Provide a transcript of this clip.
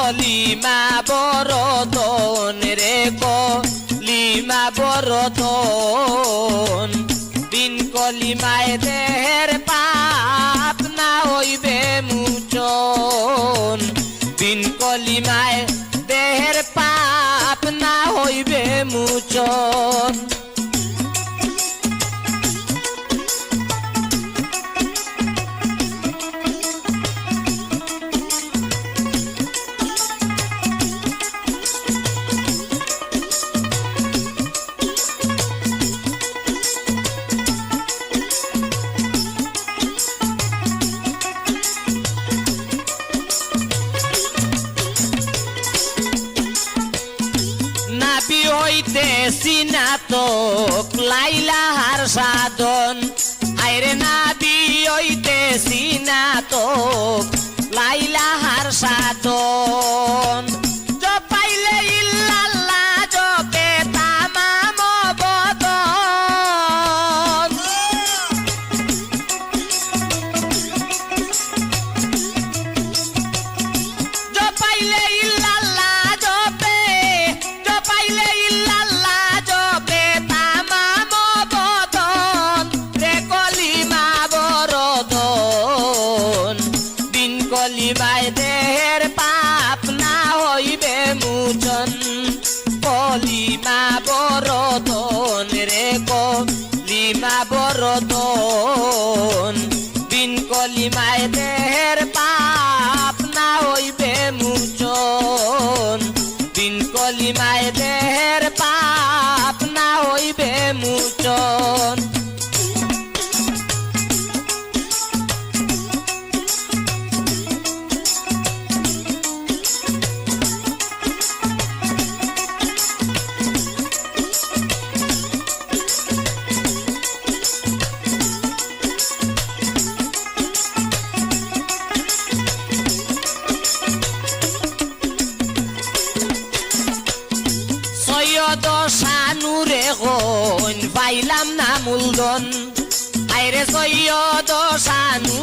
কলিমা বরতন রে কলিমা বরতন বিন কলিমায় দেহের পাপ না হইবে মোচন বিন কলিমায় দেহের পাপ না হইবে মোচন নাবি হইতে সিনাতক লাইলাহার সাধন আইরে নাবি হইতে সিনাতক লাইলাহার সাধন জপাইলে ইল্লাল্লাহ জপে তামাম বদন জপাইলে ইল্লাল্লাহ জপে জপাইলে ইল্লাল্লাহ জপে তামাম বদন রে কলিমা বরদন বিন কলিমায় দেহের পাপ না হইবে মোচন কলিমা বরদন রে কলিমা বরদন বিন কলিমায় দেহের পাপ না হইবে মোচন বিন কলিমায় দেহের পাপ না হইবে মোচন সৈয়দ শানুরে গন পাইলাম না মূলধন আইরে সৈয়দ শানু